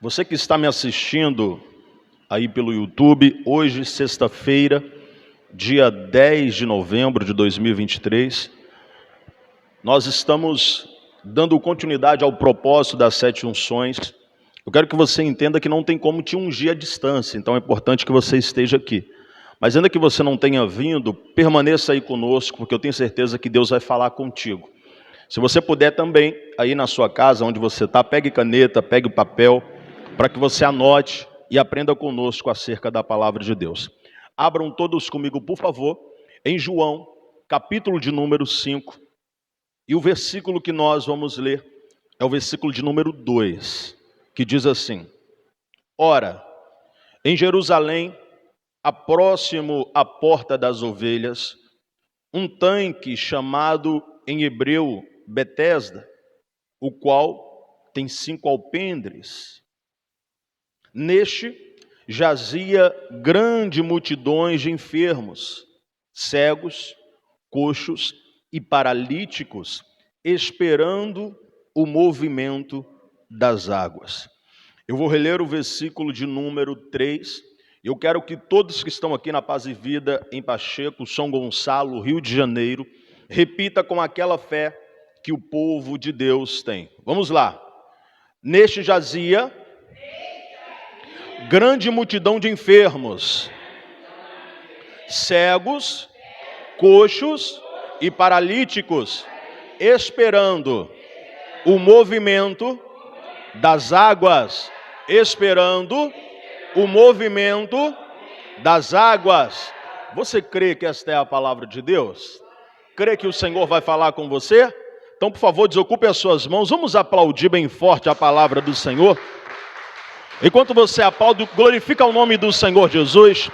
Você que está me assistindo aí pelo YouTube, hoje, sexta-feira, dia 10 de novembro de 2023, nós estamos dando continuidade ao propósito das 7 unções. Eu quero que você entenda que não tem como te ungir à distância, então é importante que você esteja aqui. Mas ainda que você não tenha vindo, permaneça aí conosco, porque eu tenho certeza que Deus vai falar contigo. Se você puder também, aí na sua casa, onde você está, pegue caneta, pegue papel, para que você anote e aprenda conosco acerca da palavra de Deus. Abram todos comigo, por favor, em João, capítulo de número 5. E o versículo que nós vamos ler é o versículo de número 2, que diz assim: Ora, em Jerusalém, próximo à porta das ovelhas, um tanque chamado em hebreu Betesda, o qual tem 5 alpendres. Neste jazia grande multidões de enfermos, cegos, coxos e paralíticos, esperando o movimento das águas. Eu vou reler o versículo de número 3. Eu quero que todos que estão aqui na Paz e Vida, em Pacheco, São Gonçalo, Rio de Janeiro, repita com aquela fé que o povo de Deus tem. Vamos lá. Neste jazia grande multidão de enfermos, cegos, coxos e paralíticos, esperando o movimento das águas, esperando o movimento das águas. Você crê que esta é a palavra de Deus? Crê que o Senhor vai falar com você? Então, por favor, desocupe as suas mãos. Vamos aplaudir bem forte a palavra do Senhor. Enquanto você aplaude, glorifica o nome do Senhor Jesus.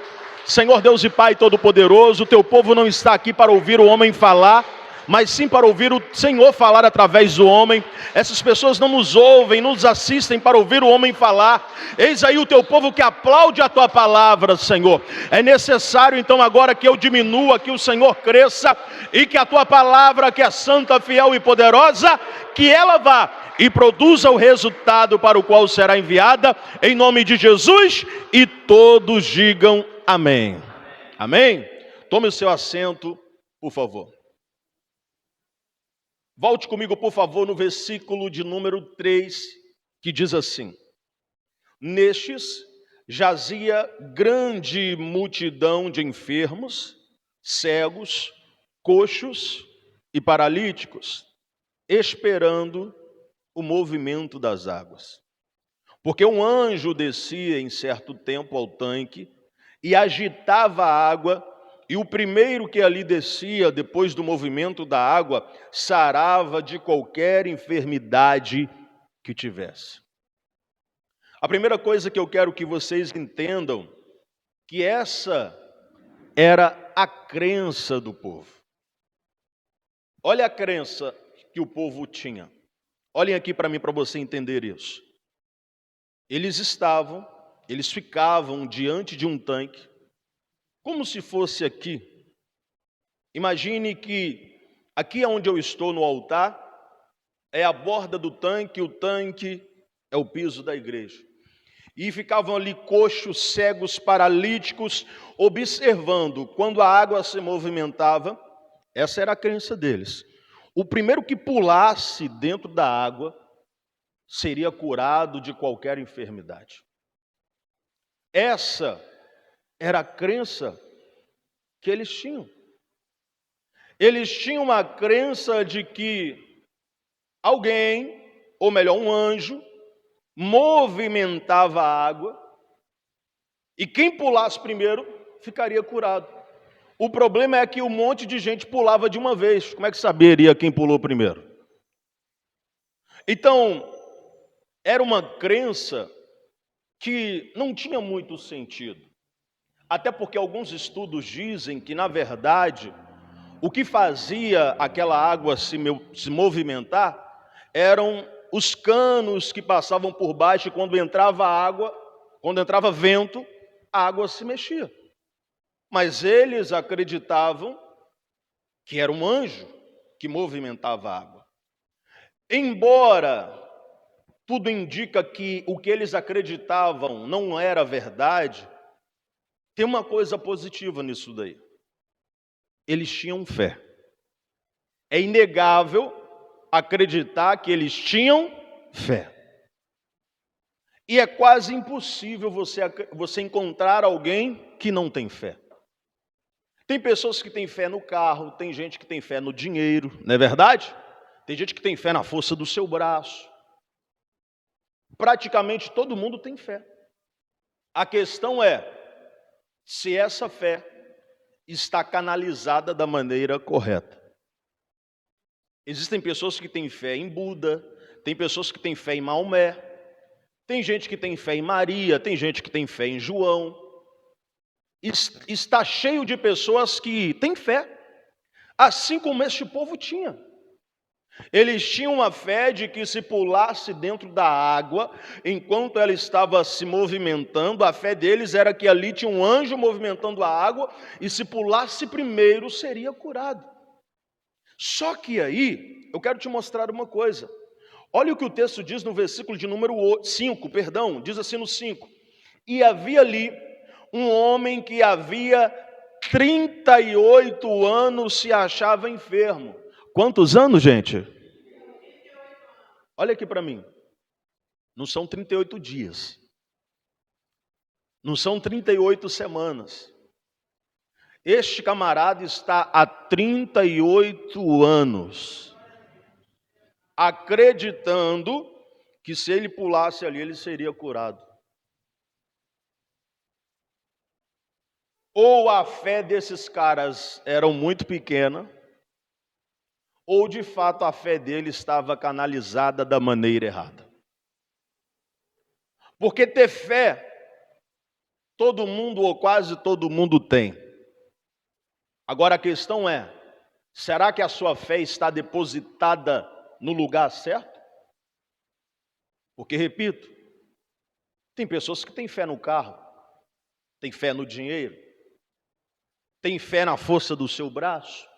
Senhor Deus e Pai Todo-Poderoso, o teu povo não está aqui para ouvir o homem falar, mas sim para ouvir o Senhor falar através do homem. Essas pessoas não nos ouvem, não nos assistem para ouvir o homem falar. Eis aí o teu povo que aplaude a tua palavra, Senhor. É necessário então agora que eu diminua, que o Senhor cresça, e que a tua palavra, que é santa, fiel e poderosa, que ela vá e produza o resultado para o qual será enviada, em nome de Jesus, e todos digam amém. Amém? Tome o seu assento, por favor. Volte comigo, por favor, no versículo de número 3, que diz assim: Nestes jazia grande multidão de enfermos, cegos, coxos e paralíticos, esperando o movimento das águas. Porque um anjo descia em certo tempo ao tanque e agitava a água, e o primeiro que ali descia, depois do movimento da água, sarava de qualquer enfermidade que tivesse. A primeira coisa que eu quero que vocês entendam, que essa era a crença do povo. Olha a crença que o povo tinha. Olhem aqui para mim, para você entender isso. Eles ficavam diante de um tanque, como se fosse aqui. Imagine que aqui onde eu estou no altar, é a borda do tanque, o tanque é o piso da igreja. E ficavam ali coxos, cegos, paralíticos, observando quando a água se movimentava. Essa era a crença deles. O primeiro que pulasse dentro da água seria curado de qualquer enfermidade. Essa era a crença que eles tinham. Eles tinham uma crença de que alguém, ou melhor, um anjo, movimentava a água e quem pulasse primeiro ficaria curado. O problema é que um monte de gente pulava de uma vez. Como é que saberia quem pulou primeiro? Então, era uma crença que não tinha muito sentido. Até porque alguns estudos dizem que, na verdade, o que fazia aquela água se movimentar eram os canos que passavam por baixo, e quando entrava água, quando entrava vento, a água se mexia. Mas eles acreditavam que era um anjo que movimentava a água. Embora tudo indica que o que eles acreditavam não era verdade, tem uma coisa positiva nisso daí. Eles tinham fé. É inegável acreditar que eles tinham fé. E é quase impossível você encontrar alguém que não tem fé. Tem pessoas que têm fé no carro, tem gente que tem fé no dinheiro, não é verdade? Tem gente que tem fé na força do seu braço. Praticamente todo mundo tem fé. A questão é se essa fé está canalizada da maneira correta. Existem pessoas que têm fé em Buda, tem pessoas que têm fé em Maomé, tem gente que tem fé em Maria, tem gente que tem fé em João. Está cheio de pessoas que têm fé, assim como este povo tinha. Eles tinham uma fé de que se pulasse dentro da água, enquanto ela estava se movimentando, a fé deles era que ali tinha um anjo movimentando a água, e se pulasse primeiro seria curado. Só que aí, eu quero te mostrar uma coisa. Olha o que o texto diz no versículo de número 5, diz assim no 5. E havia ali um homem que havia 38 anos se achava enfermo. Quantos anos, gente? Olha aqui para mim. Não são 38 dias. Não são 38 semanas. Este camarada está há 38 anos acreditando que se ele pulasse ali, ele seria curado. Ou a fé desses caras era muito pequena, ou de fato a fé dele estava canalizada da maneira errada. Porque ter fé, todo mundo ou quase todo mundo tem. Agora a questão é, será que a sua fé está depositada no lugar certo? Porque, repito, tem pessoas que têm fé no carro, têm fé no dinheiro, têm fé na força do seu braço,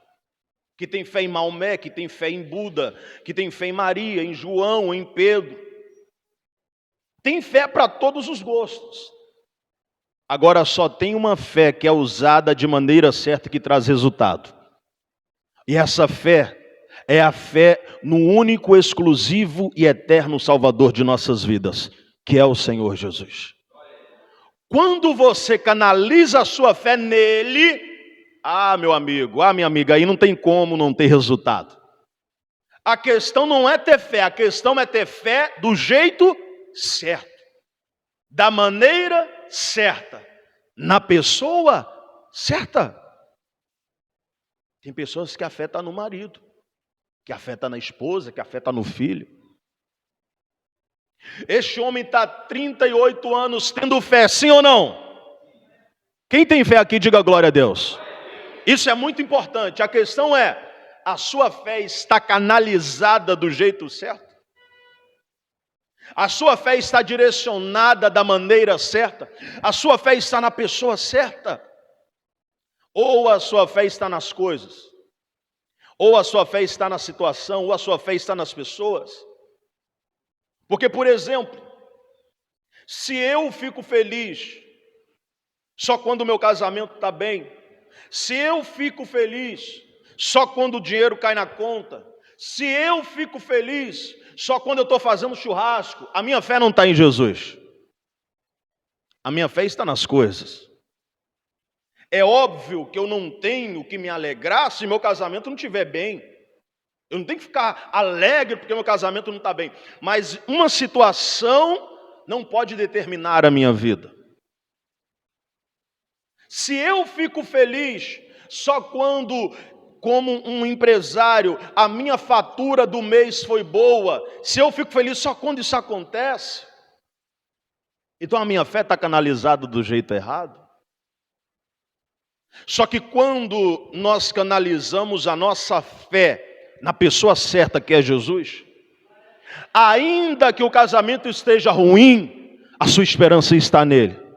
que tem fé em Maomé, que tem fé em Buda, que tem fé em Maria, em João, em Pedro. Tem fé para todos os gostos. Agora só tem uma fé que é usada de maneira certa que traz resultado. E essa fé é a fé no único, exclusivo e eterno Salvador de nossas vidas, que é o Senhor Jesus. Quando você canaliza a sua fé nele, meu amigo, minha amiga, aí não tem como não ter resultado. A questão não é ter fé, a questão é ter fé do jeito certo, da maneira certa, na pessoa certa. Tem pessoas que a fé está no marido, que a fé está na esposa, que a fé está no filho. Este homem está 38 anos tendo fé, sim ou não? Quem tem fé aqui, diga glória a Deus. Isso é muito importante. A questão é, a sua fé está canalizada do jeito certo? A sua fé está direcionada da maneira certa? A sua fé está na pessoa certa? Ou a sua fé está nas coisas? Ou a sua fé está na situação? Ou a sua fé está nas pessoas? Porque, por exemplo, se eu fico feliz só quando o meu casamento está bem, se eu fico feliz só quando o dinheiro cai na conta, se eu fico feliz só quando eu estou fazendo churrasco, a minha fé não está em Jesus. A minha fé está nas coisas. É óbvio que eu não tenho que me alegrar se meu casamento não estiver bem. Eu não tenho que ficar alegre porque meu casamento não está bem. Mas uma situação não pode determinar a minha vida. Se eu fico feliz só quando, como um empresário, a minha fatura do mês foi boa, se eu fico feliz só quando isso acontece, então a minha fé está canalizada do jeito errado. Só que quando nós canalizamos a nossa fé na pessoa certa, que é Jesus, ainda que o casamento esteja ruim, a sua esperança está nele.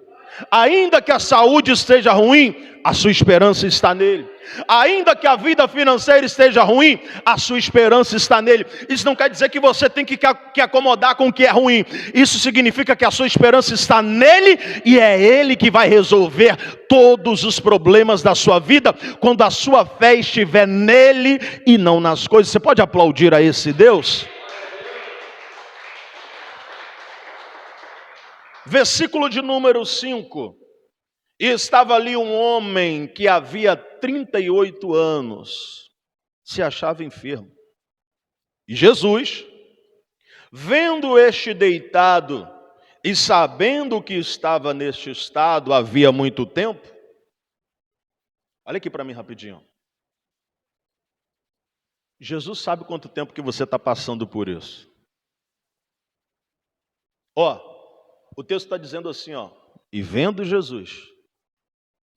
Ainda que a saúde esteja ruim, a sua esperança está nele. Ainda que a vida financeira esteja ruim, a sua esperança está nele. Isso não quer dizer que você tem que acomodar com o que é ruim. Isso significa que a sua esperança está nele e é ele que vai resolver todos os problemas da sua vida quando a sua fé estiver nele e não nas coisas. Você pode aplaudir a esse Deus? Versículo de número 5. E estava ali um homem que havia 38 anos, se achava enfermo. E Jesus, vendo este deitado e sabendo que estava neste estado havia muito tempo, olha aqui para mim rapidinho. Jesus sabe quanto tempo que você está passando por isso. O texto está dizendo assim, e vendo Jesus,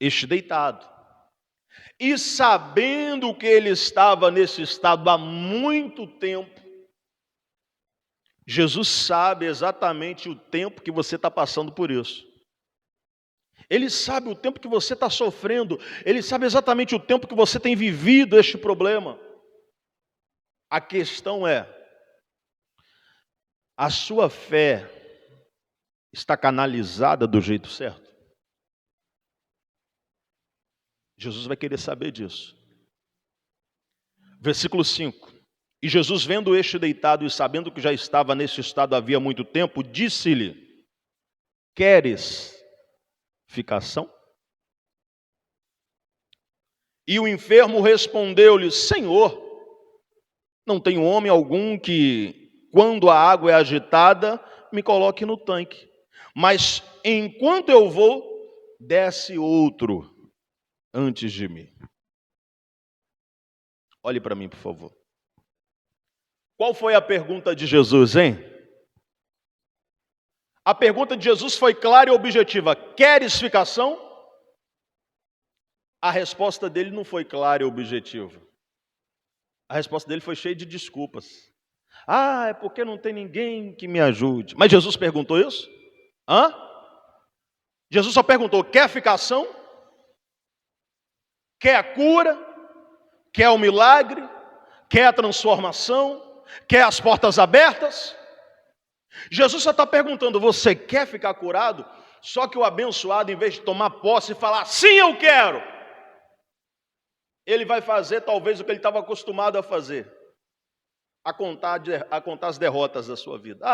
este deitado, e sabendo que ele estava nesse estado há muito tempo, Jesus sabe exatamente o tempo que você está passando por isso. Ele sabe o tempo que você está sofrendo, ele sabe exatamente o tempo que você tem vivido este problema. A questão é, a sua fé está canalizada do jeito certo? Jesus vai querer saber disso. Versículo 5. E Jesus, vendo este deitado e sabendo que já estava nesse estado havia muito tempo, disse-lhe: queres ficação? E o enfermo respondeu-lhe: Senhor, não tenho homem algum que, quando a água é agitada, me coloque no tanque. Mas enquanto eu vou, desce outro antes de mim. Olhe para mim, por favor. Qual foi a pergunta de Jesus, hein? A pergunta de Jesus foi clara e objetiva: queres ficação? A resposta dele não foi clara e objetiva. A resposta dele foi cheia de desculpas. É porque não tem ninguém que me ajude. Mas Jesus perguntou isso? Jesus só perguntou: quer ficação? Quer a cura? Quer o milagre? Quer a transformação? Quer as portas abertas? Jesus só está perguntando: você quer ficar curado? Só que o abençoado, em vez de tomar posse e falar, sim, eu quero, ele vai fazer talvez o que ele estava acostumado a fazer, a contar as derrotas da sua vida.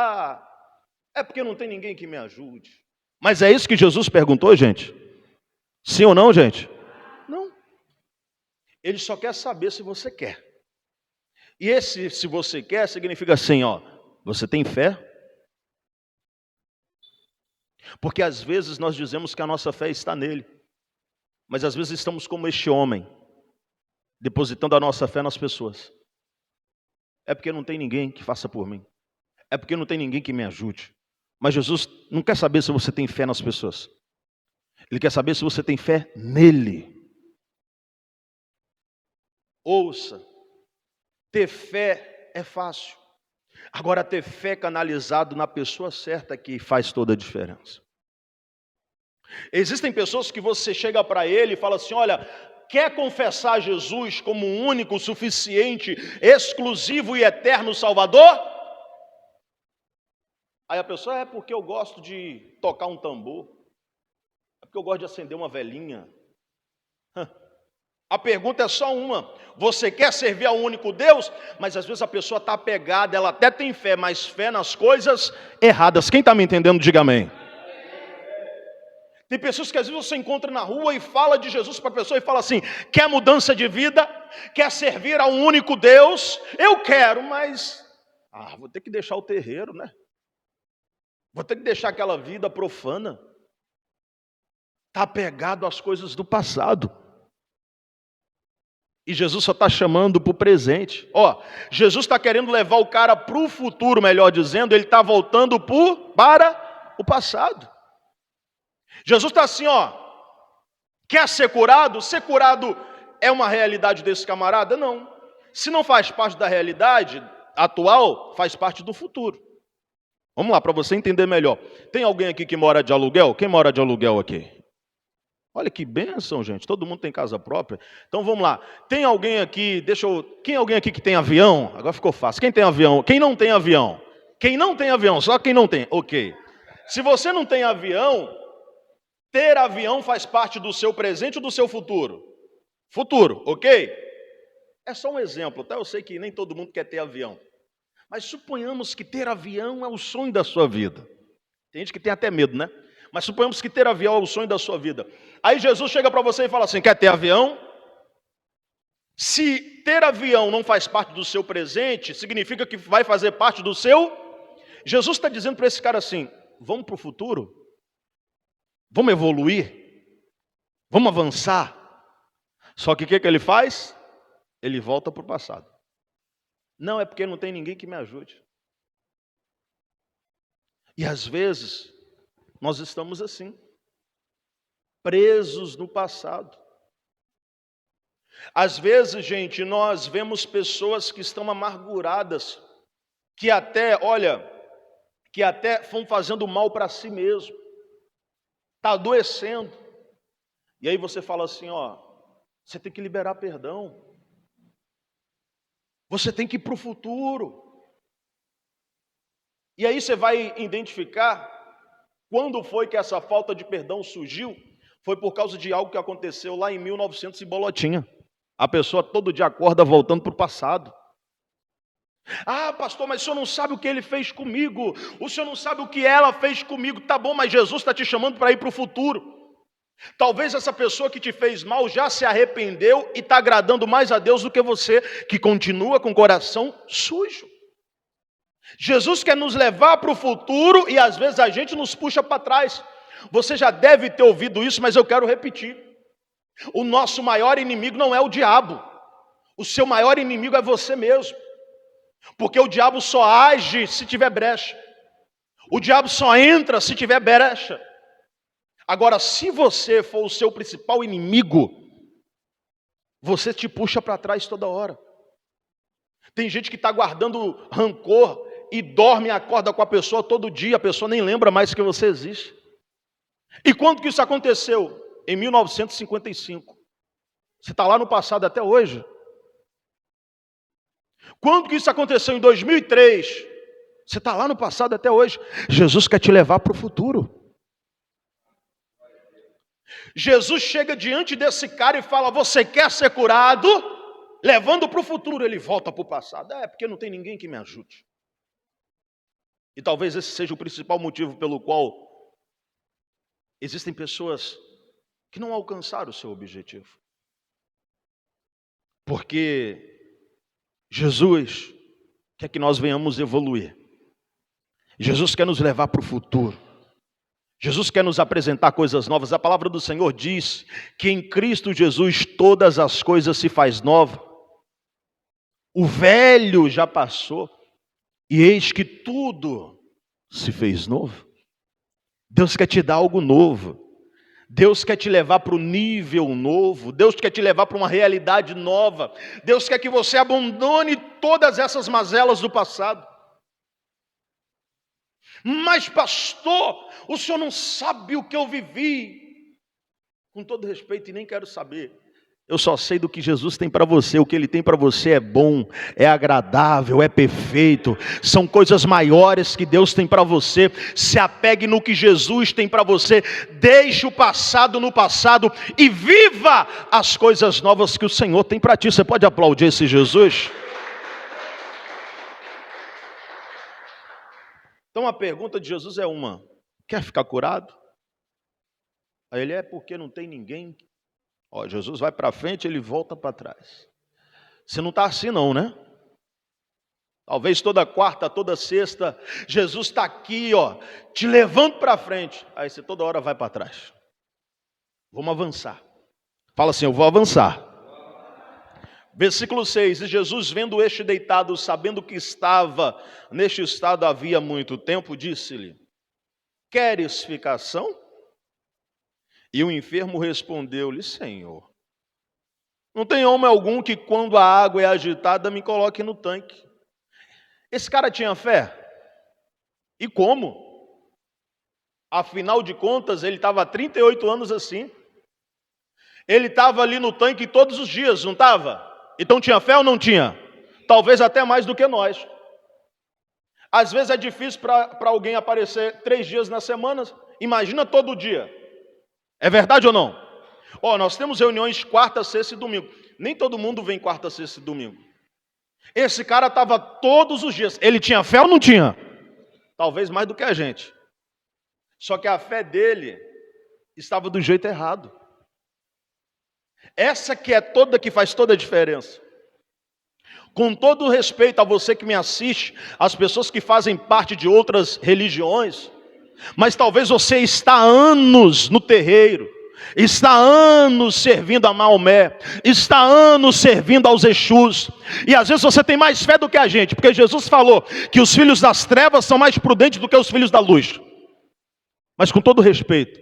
É porque não tem ninguém que me ajude. Mas é isso que Jesus perguntou, gente? Sim ou não, gente? Não. Ele só quer saber se você quer. E esse se você quer significa assim, você tem fé? Porque às vezes nós dizemos que a nossa fé está nele, mas às vezes estamos como este homem, depositando a nossa fé nas pessoas. É porque não tem ninguém que faça por mim. É porque não tem ninguém que me ajude. Mas Jesus não quer saber se você tem fé nas pessoas. Ele quer saber se você tem fé nele. Ouça, ter fé é fácil. Agora, ter fé canalizado na pessoa certa que faz toda a diferença. Existem pessoas que você chega para ele e fala assim, olha, quer confessar Jesus como o único, suficiente, exclusivo e eterno Salvador? Aí a pessoa, é porque eu gosto de tocar um tambor, é porque eu gosto de acender uma velinha. A pergunta é só uma: você quer servir ao único Deus? Mas às vezes a pessoa está apegada, ela até tem fé, mas fé nas coisas erradas. Quem está me entendendo, diga amém. Tem pessoas que às vezes você encontra na rua e fala de Jesus para a pessoa e fala assim, quer mudança de vida? Quer servir a um único Deus? Eu quero, mas vou ter que deixar o terreiro, né? Vou ter que deixar aquela vida profana. Está apegado às coisas do passado. E Jesus só está chamando para o presente. Jesus está querendo levar o cara para o futuro, melhor dizendo, ele está voltando para o passado. Jesus está assim, quer ser curado? Ser curado é uma realidade desse camarada? Não. Se não faz parte da realidade atual, faz parte do futuro. Vamos lá, para você entender melhor. Tem alguém aqui que mora de aluguel? Quem mora de aluguel aqui? Olha que bênção, gente. Todo mundo tem casa própria. Então vamos lá. Tem alguém aqui, quem é alguém aqui que tem avião? Agora ficou fácil. Quem tem avião? Quem não tem avião? Quem não tem avião? Só quem não tem. Ok. Se você não tem avião, ter avião faz parte do seu presente ou do seu futuro? Futuro, ok? É só um exemplo, tá? Eu sei que nem todo mundo quer ter avião. Mas suponhamos que ter avião é o sonho da sua vida. Tem gente que tem até medo, né? Mas suponhamos que ter avião é o sonho da sua vida. Aí Jesus chega para você e fala assim, quer ter avião? Se ter avião não faz parte do seu presente, significa que vai fazer parte do seu... Jesus está dizendo para esse cara assim, vamos para o futuro? Vamos evoluir? Vamos avançar? Só que o que ele faz? Ele volta para o passado. Não, é porque não tem ninguém que me ajude. E às vezes, nós estamos assim, presos no passado. Às vezes, gente, nós vemos pessoas que estão amarguradas, que até vão fazendo mal para si mesmo, está adoecendo. E aí você fala assim, ó, você tem que liberar perdão. Você tem que ir para o futuro. E aí você vai identificar quando foi que essa falta de perdão surgiu. Foi por causa de algo que aconteceu lá em 1900 e bolotinha. A pessoa todo dia acorda voltando para o passado. Ah, pastor, mas o senhor não sabe o que ele fez comigo. O senhor não sabe o que ela fez comigo. Tá bom, mas Jesus está te chamando para ir para o futuro. Talvez essa pessoa que te fez mal já se arrependeu e está agradando mais a Deus do que você, que continua com o coração sujo. Jesus quer nos levar para o futuro e às vezes a gente nos puxa para trás. Você já deve ter ouvido isso, mas eu quero repetir. O nosso maior inimigo não é o diabo. O seu maior inimigo é você mesmo. Porque o diabo só age se tiver brecha. O diabo só entra se tiver brecha. Agora, se você for o seu principal inimigo, você te puxa para trás toda hora. Tem gente que está guardando rancor e dorme e acorda com a pessoa todo dia, a pessoa nem lembra mais que você existe. E quando que isso aconteceu? Em 1955. Você está lá no passado até hoje. Quando que isso aconteceu? Em 2003. Você está lá no passado até hoje. Jesus quer te levar para o futuro. Jesus chega diante desse cara e fala, você quer ser curado? Levando para o futuro. Ele volta para o passado. É porque não tem ninguém que me ajude. E talvez esse seja o principal motivo pelo qual existem pessoas que não alcançaram o seu objetivo. Porque Jesus quer que nós venhamos evoluir. Jesus quer nos levar para o futuro. Jesus quer nos apresentar coisas novas. A palavra do Senhor diz que em Cristo Jesus todas as coisas se faz nova. O velho já passou e eis que tudo se fez novo. Deus quer te dar algo novo. Deus quer te levar para o nível novo. Deus quer te levar para uma realidade nova. Deus quer que você abandone todas essas mazelas do passado. Mas pastor, o senhor não sabe o que eu vivi. Com todo respeito, e nem quero saber. Eu só sei do que Jesus tem para você. O que Ele tem para você é bom, é agradável, é perfeito. São coisas maiores que Deus tem para você. Se apegue no que Jesus tem para você. Deixe o passado no passado e viva as coisas novas que o Senhor tem para ti. Você pode aplaudir esse Jesus? Então a pergunta de Jesus é uma: quer ficar curado? Aí ele é porque não tem ninguém. Ó, Jesus vai para frente, ele volta para trás. Você não está assim não, né? Talvez toda quarta, toda sexta, Jesus está aqui, ó, te levando para frente. Aí você toda hora vai para trás. Vamos avançar. Fala assim, eu vou avançar. Versículo 6, e Jesus vendo este deitado, sabendo que estava neste estado havia muito tempo, disse-lhe, queres ficação? E o enfermo respondeu-lhe, Senhor, não tem homem algum que quando a água é agitada me coloque no tanque. Esse cara tinha fé? E como? Afinal de contas, ele estava há 38 anos assim. Ele estava ali no tanque todos os dias, não estava? Então tinha fé ou não tinha? Talvez até mais do que nós. Às vezes é difícil para alguém aparecer 3 dias na semana, imagina todo dia. É verdade ou não? Nós temos reuniões quarta, sexta e domingo. Nem todo mundo vem quarta, sexta e domingo. Esse cara estava todos os dias. Ele tinha fé ou não tinha? Talvez mais do que a gente. Só que a fé dele estava do jeito errado. Essa que faz toda a diferença. Com todo o respeito a você que me assiste, as pessoas que fazem parte de outras religiões, mas talvez você está há anos no terreiro, está há anos servindo a Maomé, está há anos servindo aos Exus, e às vezes você tem mais fé do que a gente, porque Jesus falou que os filhos das trevas são mais prudentes do que os filhos da luz. Mas com todo respeito,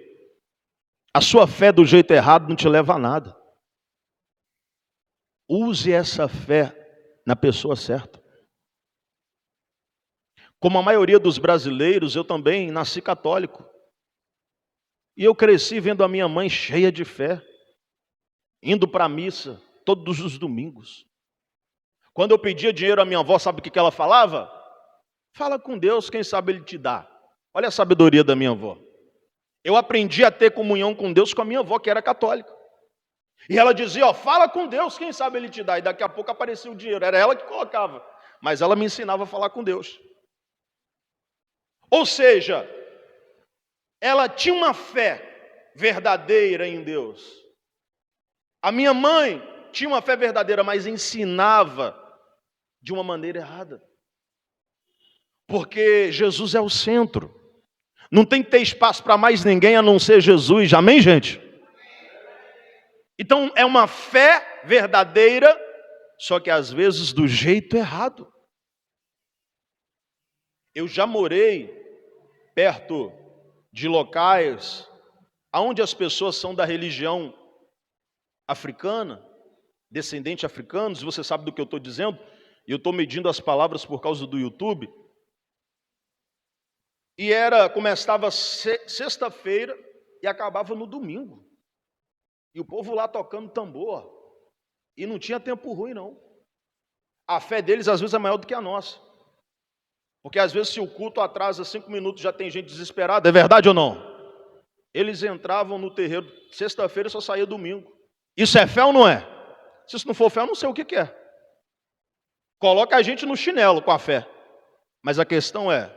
a sua fé do jeito errado não te leva a nada. Use essa fé na pessoa certa. Como a maioria dos brasileiros, eu também nasci católico. E eu cresci vendo a minha mãe cheia de fé, indo para a missa todos os domingos. Quando eu pedia dinheiro à minha avó, sabe o que ela falava? Fala com Deus, quem sabe Ele te dá. Olha a sabedoria da minha avó. Eu aprendi a ter comunhão com Deus com a minha avó, que era católica. E ela dizia, fala com Deus, quem sabe Ele te dá. E daqui a pouco aparecia o dinheiro, era ela que colocava. Mas ela me ensinava a falar com Deus. Ou seja, ela tinha uma fé verdadeira em Deus. A minha mãe tinha uma fé verdadeira, mas ensinava de uma maneira errada. Porque Jesus é o centro. Não tem que ter espaço para mais ninguém a não ser Jesus. Amém, gente? Então é uma fé verdadeira, só que às vezes do jeito errado. Eu já morei perto de locais onde as pessoas são da religião africana, descendente africanos, você sabe do que eu estou dizendo, e eu estou medindo as palavras por causa do YouTube. E começava sexta-feira e acabava no domingo. E o povo lá tocando tambor. E não tinha tempo ruim, não. A fé deles às vezes é maior do que a nossa. Porque às vezes se o culto atrasa 5 minutos já tem gente desesperada. É verdade ou não? Eles entravam no terreiro sexta-feira e só saía domingo. Isso é fé ou não é? Se isso não for fé, eu não sei o que é. Coloca a gente no chinelo com a fé. Mas a questão é,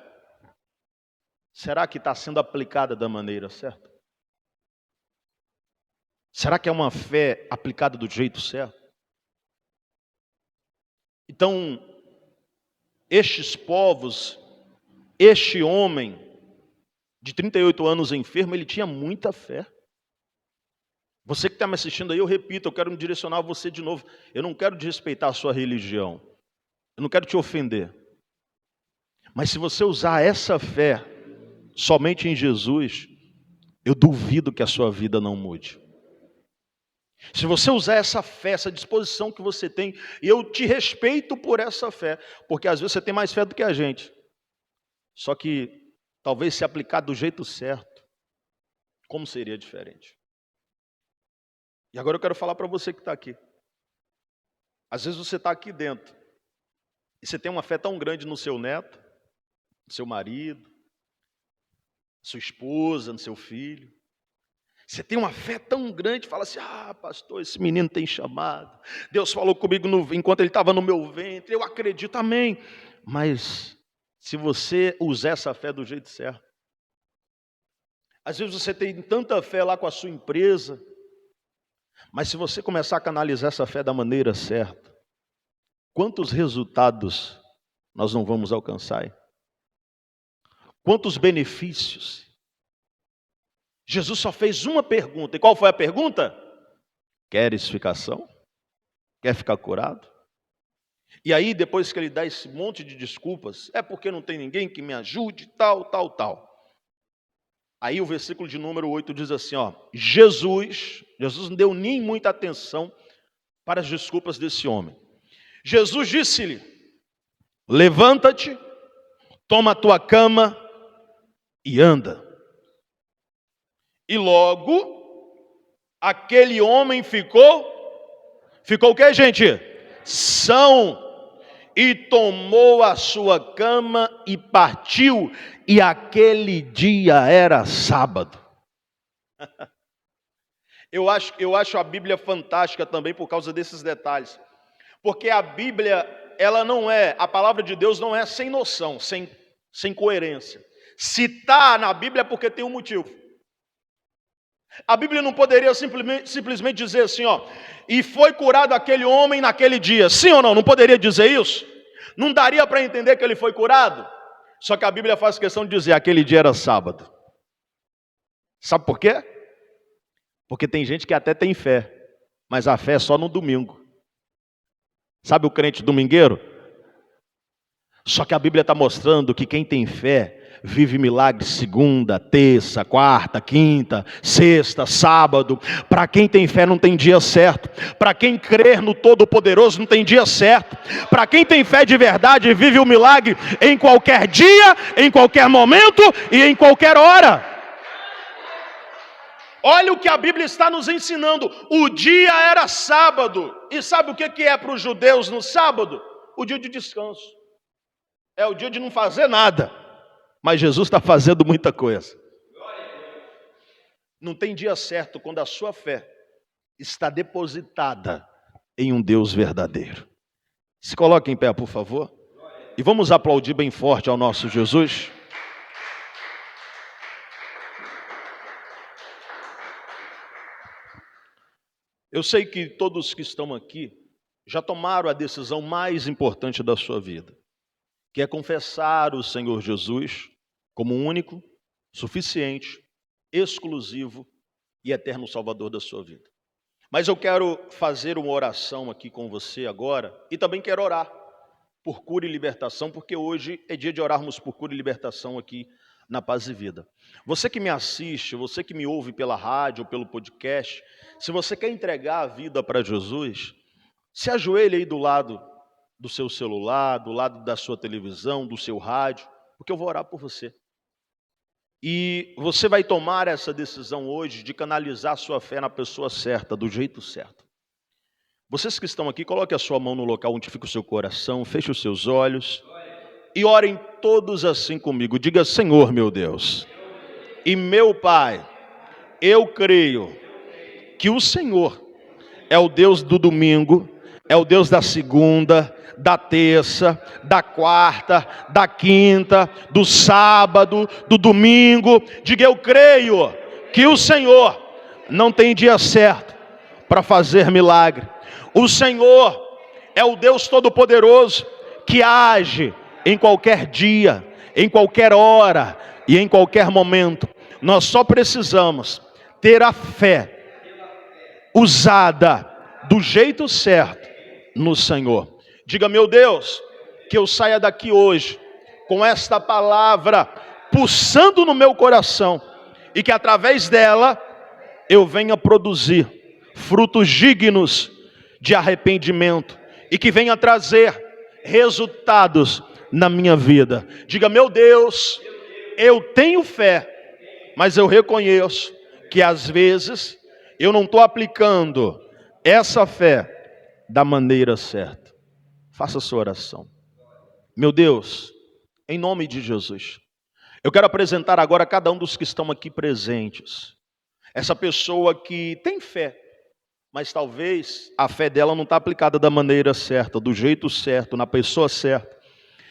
será que está sendo aplicada da maneira certa? Será que é uma fé aplicada do jeito certo? Então, estes povos, este homem de 38 anos enfermo, ele tinha muita fé. Você que está me assistindo aí, eu repito, eu quero me direcionar a você de novo. Eu não quero desrespeitar a sua religião. Eu não quero te ofender. Mas se você usar essa fé somente em Jesus, eu duvido que a sua vida não mude. Se você usar essa fé, essa disposição que você tem, e eu te respeito por essa fé, porque às vezes você tem mais fé do que a gente. Só que talvez se aplicar do jeito certo, como seria diferente? E agora eu quero falar para você que está aqui. Às vezes você está aqui dentro, e você tem uma fé tão grande no seu neto, no seu marido, na sua esposa, no seu filho. Você tem uma fé tão grande, fala assim, pastor, esse menino tem chamado. Deus falou comigo enquanto ele estava no meu ventre, eu acredito, amém. Mas se você usar essa fé do jeito certo, às vezes você tem tanta fé lá com a sua empresa, mas se você começar a canalizar essa fé da maneira certa, quantos resultados nós não vamos alcançar? Quantos benefícios? Jesus só fez uma pergunta. E qual foi a pergunta? Queres ficação? Quer ficar curado? E aí, depois que ele dá esse monte de desculpas, é porque não tem ninguém que me ajude, tal. Aí o versículo de número 8 diz assim, Jesus não deu nem muita atenção para as desculpas desse homem. Jesus disse-lhe, levanta-te, toma a tua cama e anda. E logo aquele homem ficou o quê, gente? São. E tomou a sua cama e partiu, e aquele dia era sábado. Eu acho a Bíblia fantástica também por causa desses detalhes. Porque a Bíblia, a palavra de Deus não é sem noção, sem coerência. Se está na Bíblia é porque tem um motivo. A Bíblia não poderia simplesmente dizer assim, e foi curado aquele homem naquele dia. Sim ou não? Não poderia dizer isso? Não daria para entender que ele foi curado? Só que a Bíblia faz questão de dizer, aquele dia era sábado. Sabe por quê? Porque tem gente que até tem fé, mas a fé é só no domingo. Sabe o crente domingueiro? Só que a Bíblia está mostrando que quem tem fé vive milagres segunda, terça, quarta, quinta, sexta, sábado. Para quem tem fé não tem dia certo. Para quem crer no Todo-Poderoso não tem dia certo. Para quem tem fé de verdade vive o milagre em qualquer dia, em qualquer momento e em qualquer hora. Olha o que a Bíblia está nos ensinando. O dia era sábado. E sabe o que é para os judeus no sábado? O dia de descanso. É o dia de não fazer nada. Mas Jesus está fazendo muita coisa. Não tem dia certo quando a sua fé está depositada em um Deus verdadeiro. Se coloque em pé, por favor. E vamos aplaudir bem forte ao nosso Jesus. Eu sei que todos que estão aqui já tomaram a decisão mais importante da sua vida, que é confessar o Senhor Jesus como único, suficiente, exclusivo e eterno Salvador da sua vida. Mas eu quero fazer uma oração aqui com você agora e também quero orar por cura e libertação, porque hoje é dia de orarmos por cura e libertação aqui na Paz e Vida. Você que me assiste, você que me ouve pela rádio ou pelo podcast, se você quer entregar a vida para Jesus, se ajoelhe aí do lado do seu celular, do lado da sua televisão, do seu rádio, porque eu vou orar por você. E você vai tomar essa decisão hoje de canalizar a sua fé na pessoa certa, do jeito certo. Vocês que estão aqui, coloque a sua mão no local onde fica o seu coração, feche os seus olhos e orem todos assim comigo. Diga: Senhor meu Deus e meu Pai, eu creio que o Senhor é o Deus do domingo, é o Deus da segunda, da terça, da quarta, da quinta, do sábado, do domingo. Diga: eu creio que o Senhor não tem dia certo para fazer milagre. O Senhor é o Deus Todo-Poderoso que age em qualquer dia, em qualquer hora e em qualquer momento. Nós só precisamos ter a fé usada do jeito certo no Senhor. Diga: meu Deus, que eu saia daqui hoje com esta palavra pulsando no meu coração e que através dela eu venha produzir frutos dignos de arrependimento e que venha trazer resultados na minha vida. Diga: meu Deus, eu tenho fé, mas eu reconheço que às vezes eu não estou aplicando essa fé da maneira certa. Faça a sua oração. Meu Deus, em nome de Jesus, eu quero apresentar agora a cada um dos que estão aqui presentes essa pessoa que tem fé, mas talvez a fé dela não está aplicada da maneira certa, do jeito certo, na pessoa certa.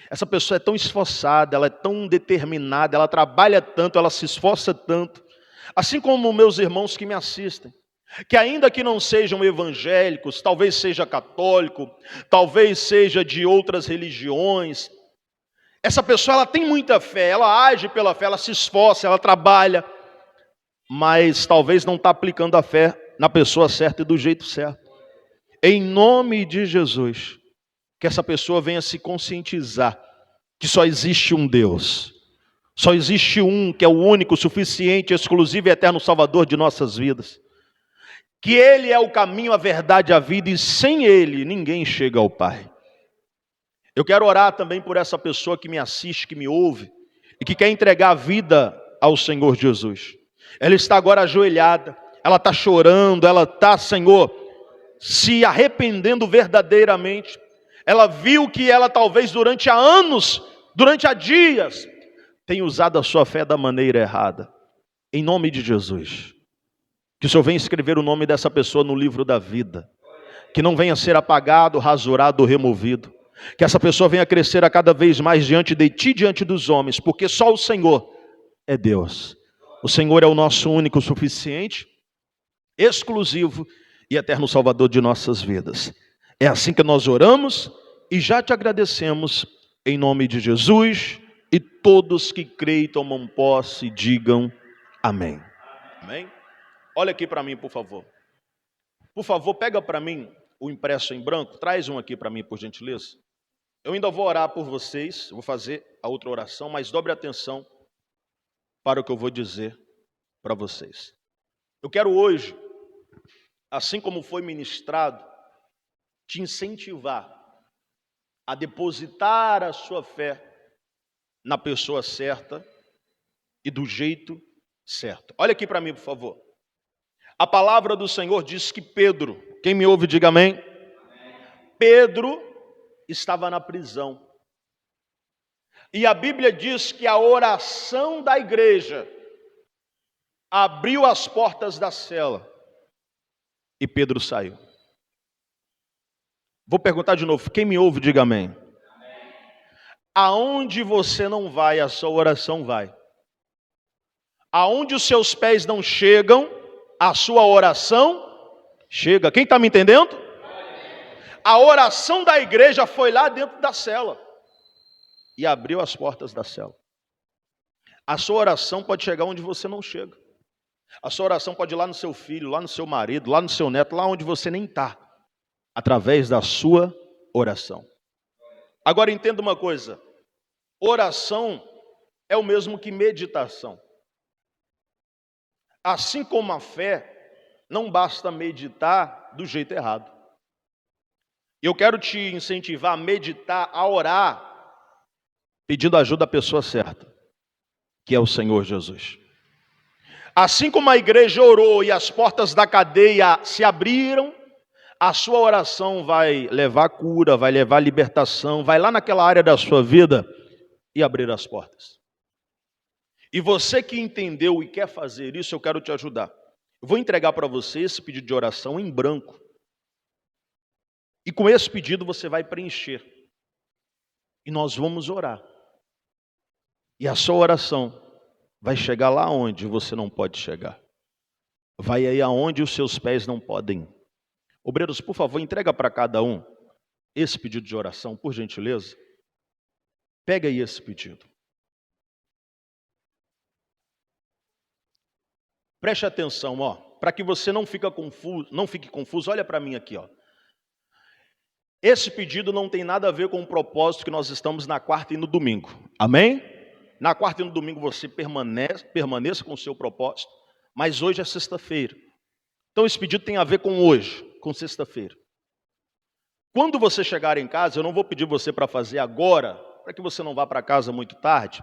Essa pessoa é tão esforçada, ela é tão determinada, ela trabalha tanto, ela se esforça tanto, assim como meus irmãos que me assistem, que ainda que não sejam evangélicos, talvez seja católico, talvez seja de outras religiões, essa pessoa ela tem muita fé, ela age pela fé, ela se esforça, ela trabalha, mas talvez não está aplicando a fé na pessoa certa e do jeito certo. Em nome de Jesus, que essa pessoa venha se conscientizar que só existe um Deus, só existe um que é o único, suficiente, exclusivo e eterno Salvador de nossas vidas. Que Ele é o caminho, a verdade e a vida, e sem Ele ninguém chega ao Pai. Eu quero orar também por essa pessoa que me assiste, que me ouve, e que quer entregar a vida ao Senhor Jesus. Ela está agora ajoelhada, ela está chorando, ela está, Senhor, se arrependendo verdadeiramente. Ela viu que ela talvez durante há anos, durante há dias, tem usado a sua fé da maneira errada. Em nome de Jesus, que o Senhor venha escrever o nome dessa pessoa no livro da vida, que não venha ser apagado, rasurado, removido, que essa pessoa venha crescer a cada vez mais diante de Ti, diante dos homens, porque só o Senhor é Deus. O Senhor é o nosso único, suficiente, exclusivo e eterno Salvador de nossas vidas. É assim que nós oramos e já te agradecemos em nome de Jesus, e todos que creem e tomam posse digam amém. Amém? Olha aqui para mim, por favor. Por favor, pega para mim o impresso em branco, traz um aqui para mim, por gentileza. Eu ainda vou orar por vocês, vou fazer a outra oração, mas dobre atenção para o que eu vou dizer para vocês. Eu quero hoje, assim como foi ministrado, te incentivar a depositar a sua fé na pessoa certa e do jeito certo. Olha aqui para mim, por favor. A palavra do Senhor diz que Pedro, quem me ouve diga amém. Pedro estava na prisão. E a Bíblia diz que a oração da igreja abriu as portas da cela e Pedro saiu. Vou perguntar de novo, quem me ouve diga amém. Aonde você não vai, a sua oração vai. Aonde os seus pés não chegam, a sua oração chega. Quem está me entendendo? A oração da igreja foi lá dentro da cela e abriu as portas da cela. A sua oração pode chegar onde você não chega. A sua oração pode ir lá no seu filho, lá no seu marido, lá no seu neto, lá onde você nem está, através da sua oração. Agora entenda uma coisa, oração é o mesmo que meditação. Assim como a fé, não basta meditar do jeito errado. Eu quero te incentivar a meditar, a orar, pedindo ajuda à pessoa certa, que é o Senhor Jesus. Assim como a igreja orou e as portas da cadeia se abriram, a sua oração vai levar cura, vai levar libertação, vai lá naquela área da sua vida e abrir as portas. E você que entendeu e quer fazer isso, eu quero te ajudar. Eu vou entregar para você esse pedido de oração em branco. E com esse pedido você vai preencher. E nós vamos orar. E a sua oração vai chegar lá onde você não pode chegar. Vai aí aonde os seus pés não podem. Obreiros, por favor, entrega para cada um esse pedido de oração, por gentileza. Pega aí esse pedido. Preste atenção, ó, para que você não fique confuso, olha para mim aqui, ó. Esse pedido não tem nada a ver com o propósito que nós estamos na quarta e no domingo. Amém? Na quarta e no domingo você permaneça com o seu propósito, mas hoje é sexta-feira. Então esse pedido tem a ver com hoje, com sexta-feira. Quando você chegar em casa, eu não vou pedir você para fazer agora, para que você não vá para casa muito tarde.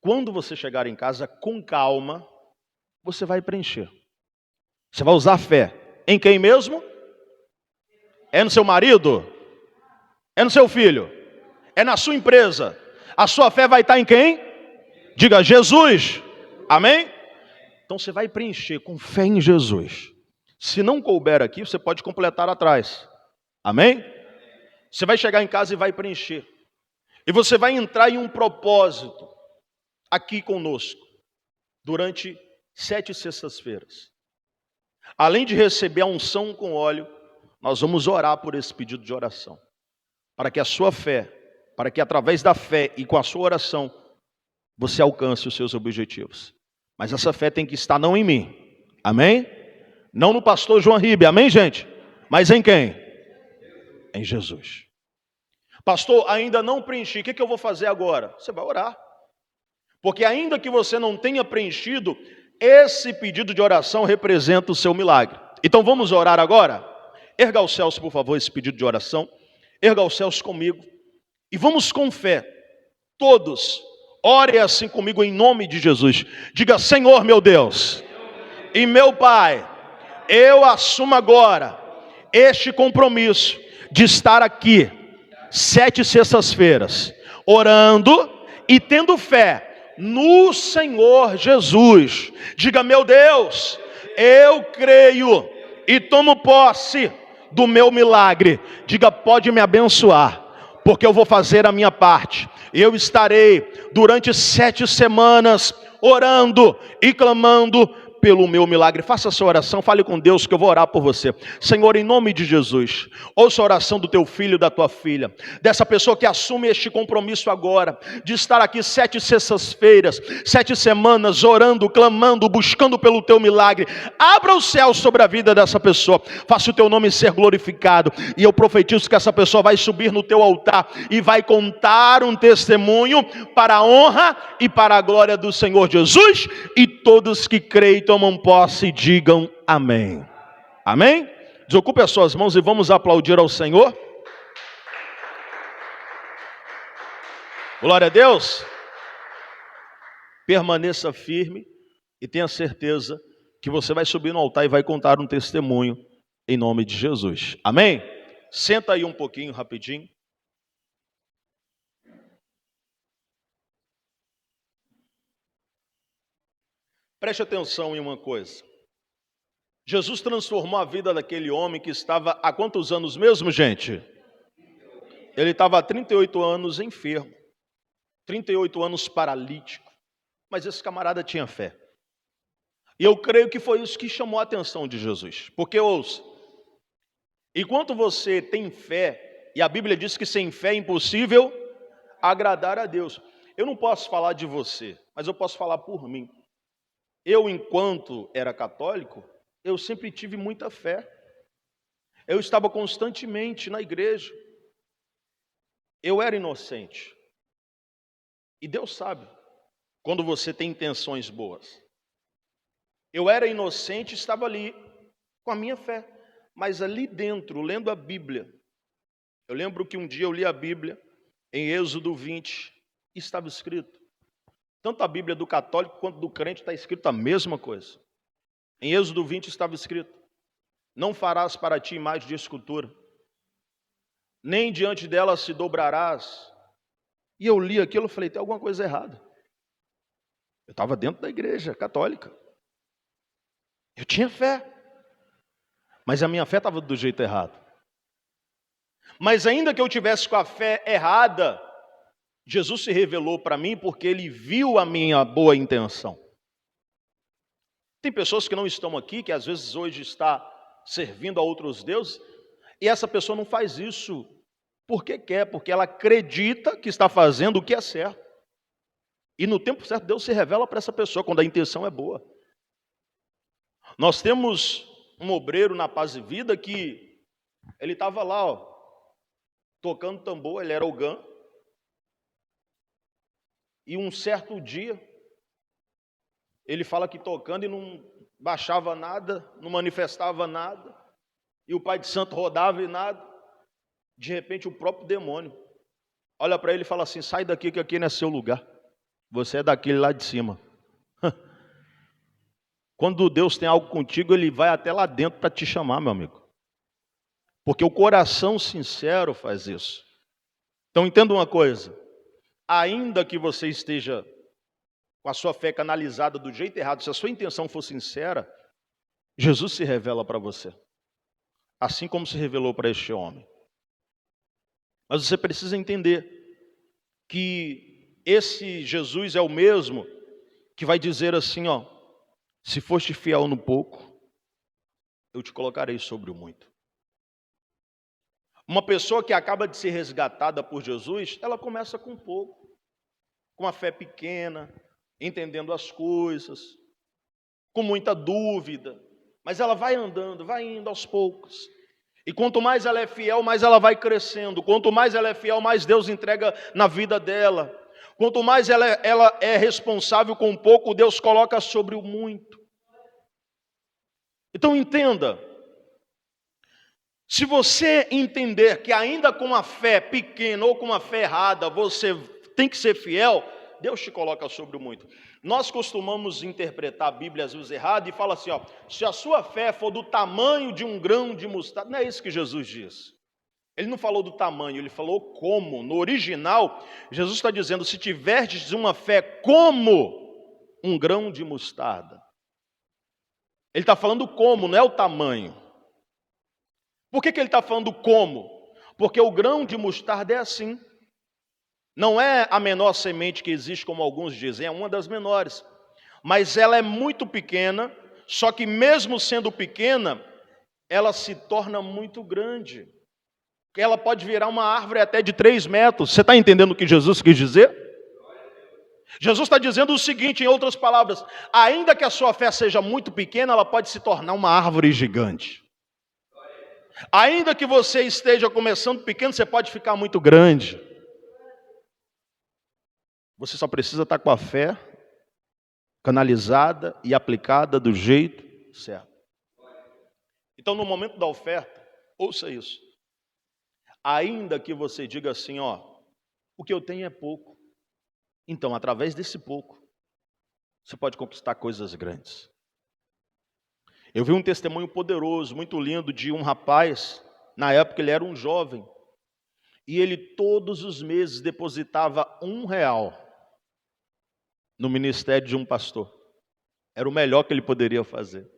Quando você chegar em casa, com calma, você vai preencher. Você vai usar fé. Em quem mesmo? É no seu marido? É no seu filho? É na sua empresa? A sua fé vai estar em quem? Diga Jesus. Amém? Então você vai preencher com fé em Jesus. Se não couber aqui, você pode completar atrás. Amém? Você vai chegar em casa e vai preencher. E você vai entrar em um propósito aqui conosco durante 7 sextas-feiras. Além de receber a unção com óleo, nós vamos orar por esse pedido de oração. Para que a sua fé, para que através da fé e com a sua oração, você alcance os seus objetivos. Mas essa fé tem que estar não em mim. Amém? Não no pastor João Ribe. Amém, gente? Mas em quem? Em Jesus. Pastor, ainda não preenchi. O que eu vou fazer agora? Você vai orar. Porque ainda que você não tenha preenchido, esse pedido de oração representa o seu milagre. Então vamos orar agora? Erga aos céus, por favor, esse pedido de oração. Erga aos céus comigo. E vamos com fé. Todos, ore assim comigo em nome de Jesus. Diga, Senhor meu Deus e meu Pai, Eu assumo agora este compromisso de estar aqui 7 sextas-feiras, orando e tendo fé no Senhor Jesus. Diga: meu Deus, eu creio e tomo posse do meu milagre. Diga: pode me abençoar, porque eu vou fazer a minha parte. Eu estarei durante 7 semanas orando e clamando pelo meu milagre. Faça a sua oração, fale com Deus que eu vou orar por você. Senhor, em nome de Jesus, ouça a oração do teu filho e da tua filha, dessa pessoa que assume este compromisso agora, de estar aqui 7 sextas-feiras, 7 semanas, orando, clamando, buscando pelo teu milagre. Abra o céu sobre a vida dessa pessoa, faça o teu nome ser glorificado, e eu profetizo que essa pessoa vai subir no teu altar e vai contar um testemunho para a honra e para a glória do Senhor Jesus, e todos que creem tomam posse e digam amém. Amém? Desocupe as suas mãos e vamos aplaudir ao Senhor. Glória a Deus. Permaneça firme e tenha certeza que você vai subir no altar e vai contar um testemunho em nome de Jesus. Amém? Senta aí um pouquinho rapidinho. Preste atenção em uma coisa. Jesus transformou a vida daquele homem que estava há quantos anos mesmo, gente? Ele estava há 38 anos enfermo, 38 anos paralítico, mas esse camarada tinha fé. E eu creio que foi isso que chamou a atenção de Jesus. Porque ouça, enquanto você tem fé, e a Bíblia diz que sem fé é impossível agradar a Deus. Eu não posso falar de você, mas eu posso falar por mim. Eu, enquanto era católico, eu sempre tive muita fé. Eu estava constantemente na igreja. Eu era inocente. E Deus sabe quando você tem intenções boas. Eu era inocente, estava ali com a minha fé. Mas ali dentro, lendo a Bíblia, eu lembro que um dia eu li a Bíblia, em Êxodo 20, e estava escrito. Tanto a Bíblia do católico quanto do crente está escrito a mesma coisa. Em Êxodo 20 estava escrito: não farás para ti imagem de escultura, nem diante dela se dobrarás. E eu li aquilo e falei: tem alguma coisa errada. Eu estava dentro da igreja católica. Eu tinha fé. Mas a minha fé estava do jeito errado. Mas ainda que eu tivesse com a fé errada, Jesus se revelou para mim porque Ele viu a minha boa intenção. Tem pessoas que não estão aqui, que às vezes hoje está servindo a outros deuses, e essa pessoa não faz isso porque quer, porque ela acredita que está fazendo o que é certo. E no tempo certo Deus se revela para essa pessoa, quando a intenção é boa. Nós temos um obreiro na Paz e Vida que ele estava lá, tocando tambor, ele era ogã. E um certo dia, ele fala que tocando e não baixava nada, não manifestava nada, e o pai de santo rodava e nada. De repente o próprio demônio olha para ele e fala assim: sai daqui que aqui não é seu lugar, você é daquele lá de cima. Quando Deus tem algo contigo, Ele vai até lá dentro para te chamar, meu amigo. Porque o coração sincero faz isso. Então entenda uma coisa: ainda que você esteja com a sua fé canalizada do jeito errado, se a sua intenção for sincera, Jesus se revela para você, assim como se revelou para este homem. Mas você precisa entender que esse Jesus é o mesmo que vai dizer assim, se foste fiel no pouco, eu te colocarei sobre o muito. Uma pessoa que acaba de ser resgatada por Jesus, ela começa com pouco, com uma fé pequena, entendendo as coisas, com muita dúvida, mas ela vai andando, vai indo aos poucos. E quanto mais ela é fiel, mais ela vai crescendo. Quanto mais ela é fiel, mais Deus entrega na vida dela. Quanto mais ela é responsável com pouco, Deus coloca sobre o muito. Então entenda, se você entender que ainda com uma fé pequena ou com uma fé errada, você tem que ser fiel, Deus te coloca sobre o muito. Nós costumamos interpretar a Bíblia às vezes errado e fala assim, ó, se a sua fé for do tamanho de um grão de mostarda, não é isso que Jesus diz. Ele não falou do tamanho, ele falou como. No original, Jesus está dizendo, se tiverdes uma fé como um grão de mostarda. Ele está falando como, não é o tamanho. Por que ele está falando como? Porque o grão de mostarda é assim. Não é a menor semente que existe, como alguns dizem, é uma das menores. Mas ela é muito pequena, só que mesmo sendo pequena, ela se torna muito grande. Ela pode virar uma árvore até de 3 metros. Você está entendendo o que Jesus quis dizer? Jesus está dizendo o seguinte, em outras palavras, ainda que a sua fé seja muito pequena, ela pode se tornar uma árvore gigante. Ainda que você esteja começando pequeno, você pode ficar muito grande. Você só precisa estar com a fé canalizada e aplicada do jeito certo. Então, no momento da oferta, ouça isso. Ainda que você diga assim, ó, o que eu tenho é pouco. Então, através desse pouco, você pode conquistar coisas grandes. Eu vi um testemunho poderoso, muito lindo, de um rapaz, na época ele era um jovem, e ele todos os meses depositava R$1 no ministério de um pastor. Era o melhor que ele poderia fazer.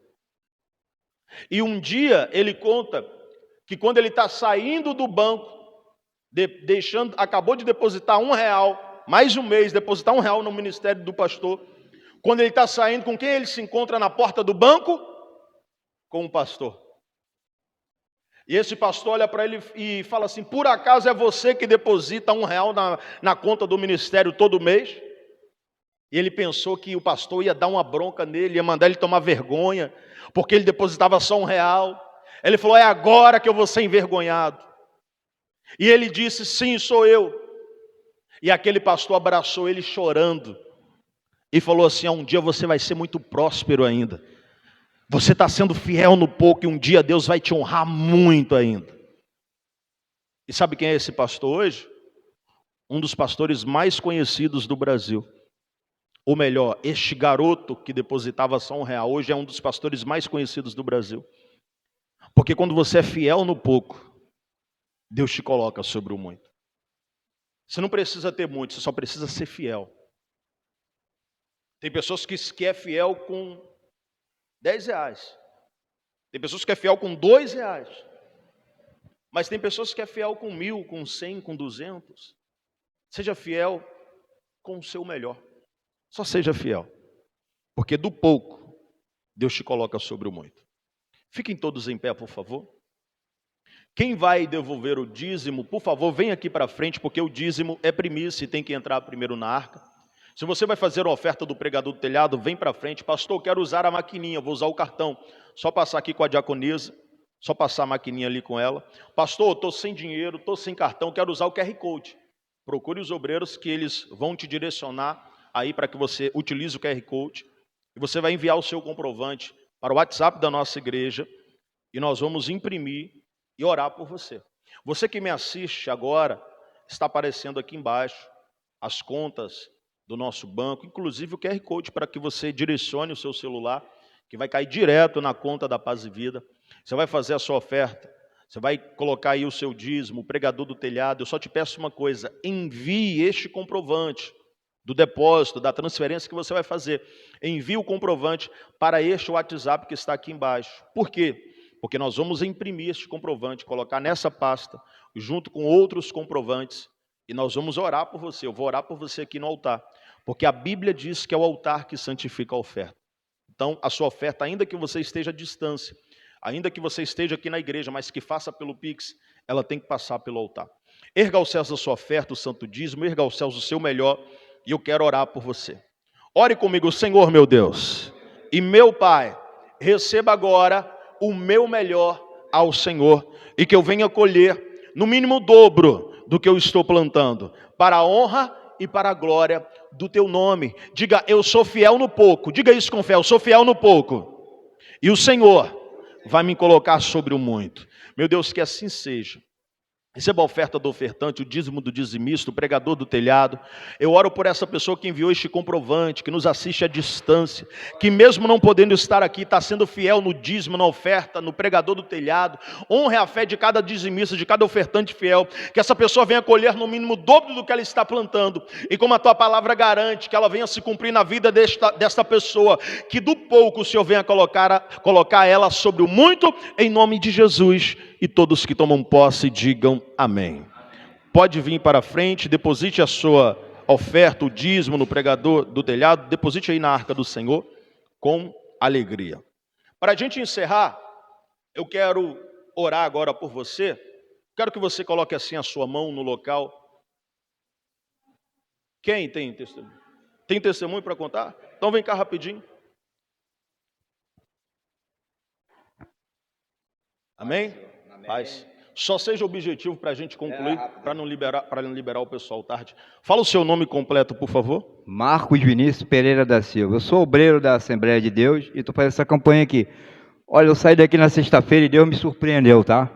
E um dia ele conta que quando ele está saindo do banco, acabou de depositar R$1, mais um mês, depositar R$1 no ministério do pastor. Quando ele está saindo, com quem ele se encontra na porta do banco? Com o pastor. E esse pastor olha para ele e fala assim, por acaso é você que deposita R$1 na conta do ministério todo mês? E ele pensou que o pastor ia dar uma bronca nele, ia mandar ele tomar vergonha, porque ele depositava só R$1. Ele falou, é agora que eu vou ser envergonhado. E ele disse, sim, sou eu. E aquele pastor abraçou ele chorando e falou assim, um dia você vai ser muito próspero ainda. Você está sendo fiel no pouco e um dia Deus vai te honrar muito ainda. E sabe quem é esse pastor hoje? Um dos pastores mais conhecidos do Brasil. Ou melhor, este garoto que depositava só R$1, hoje é um dos pastores mais conhecidos do Brasil. Porque quando você é fiel no pouco, Deus te coloca sobre o muito. Você não precisa ter muito, você só precisa ser fiel. Tem pessoas que é fiel com R$10. Tem pessoas que é fiel com R$2. Mas tem pessoas que é fiel com 1.000, com 100, com 200. Seja fiel com o seu melhor. Só seja fiel. Porque do pouco, Deus te coloca sobre o muito. Fiquem todos em pé, por favor. Quem vai devolver o dízimo, por favor, vem aqui para frente, porque o dízimo é primícia e tem que entrar primeiro na arca. Se você vai fazer a oferta do pregador do telhado, vem para frente. Pastor, quero usar a maquininha, vou usar o cartão. Só passar aqui com a diaconisa, só passar a maquininha ali com ela. Pastor, estou sem dinheiro, estou sem cartão, quero usar o QR Code. Procure os obreiros que eles vão te direcionar aí para que você utilize o QR Code. E você vai enviar o seu comprovante para o WhatsApp da nossa igreja e nós vamos imprimir e orar por você. Você que me assiste agora, está aparecendo aqui embaixo as contas do nosso banco, inclusive o QR Code para que você direcione o seu celular, que vai cair direto na conta da Paz e Vida. Você vai fazer a sua oferta, você vai colocar aí o seu dízimo, o pregador do telhado. Eu só te peço uma coisa, envie este comprovante do depósito, da transferência que você vai fazer. Envie o comprovante para este WhatsApp que está aqui embaixo. Por quê? Porque nós vamos imprimir este comprovante, colocar nessa pasta, junto com outros comprovantes, e nós vamos orar por você. Eu vou orar por você aqui no altar, porque a Bíblia diz que é o altar que santifica a oferta. Então, a sua oferta, ainda que você esteja à distância, ainda que você esteja aqui na igreja, mas que faça pelo Pix, ela tem que passar pelo altar. Erga aos céus a sua oferta, o santo dízimo, erga aos céus o seu melhor, e eu quero orar por você. Ore comigo, Senhor meu Deus e meu Pai, receba agora o meu melhor ao Senhor, e que eu venha colher no mínimo o dobro do que eu estou plantando, para a honra e para a glória do teu nome. Diga, eu sou fiel no pouco. Diga isso com fé, eu sou fiel no pouco, e o Senhor vai me colocar sobre o muito. Meu Deus, que assim seja. Receba a oferta do ofertante, o dízimo do dizimista, o pregador do telhado. Eu oro por essa pessoa que enviou este comprovante, que nos assiste à distância, que mesmo não podendo estar aqui, está sendo fiel no dízimo, na oferta, no pregador do telhado. Honre a fé de cada dizimista, de cada ofertante fiel, que essa pessoa venha colher no mínimo o dobro do que ela está plantando. E como a tua palavra garante, que ela venha se cumprir na vida desta pessoa, que do pouco o Senhor venha colocar ela sobre o muito, em nome de Jesus. E todos que tomam posse digam amém. Pode vir para frente, deposite a sua oferta, o dízimo no pregador do telhado, deposite aí na arca do Senhor com alegria. Para a gente encerrar, eu quero orar agora por você. Quero que você coloque assim a sua mão no local. Quem tem testemunho? Tem testemunho para contar? Então vem cá rapidinho. Amém? Paz. Só seja objetivo para a gente concluir, para não liberar o pessoal tarde. Fala o seu nome completo, por favor. Marcos Vinícius Pereira da Silva. Eu sou obreiro da Assembleia de Deus e estou fazendo essa campanha aqui. Olha, eu saí daqui na sexta-feira e Deus me surpreendeu, tá?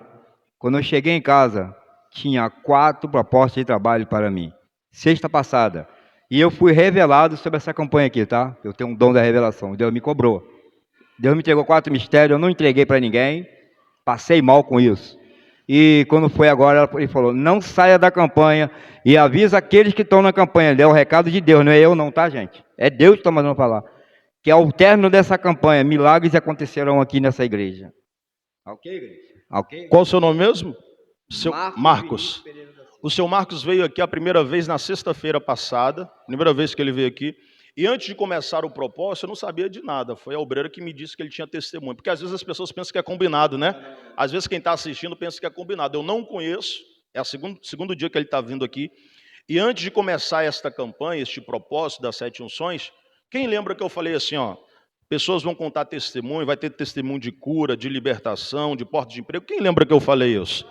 Quando eu cheguei em casa, tinha 4 propostas de trabalho para mim. Sexta passada. E eu fui revelado sobre essa campanha aqui, tá? Eu tenho um dom da revelação. Deus me cobrou. Deus me entregou 4 mistérios, eu não entreguei para ninguém. Passei mal com isso. E quando foi agora, ele falou, não saia da campanha e avisa aqueles que estão na campanha. É o recado de Deus, não é eu não, tá, gente? É Deus que está mandando falar. Que ao término dessa campanha, milagres acontecerão aqui nessa igreja. Ok, igreja? Ok? Qual o seu nome mesmo? Seu Marcos. O seu Marcos veio aqui a primeira vez na sexta-feira passada, primeira vez que ele veio aqui. E antes de começar o propósito, eu não sabia de nada. Foi a obreira que me disse que ele tinha testemunho. Porque às vezes as pessoas pensam que é combinado, né? Às vezes quem está assistindo pensa que é combinado. Eu não conheço, é o segundo dia que ele está vindo aqui. E antes de começar esta campanha, este propósito das 7 unções, quem lembra que eu falei assim, ó, pessoas vão contar testemunho, vai ter testemunho de cura, de libertação, de porta de emprego. Quem lembra que eu falei isso?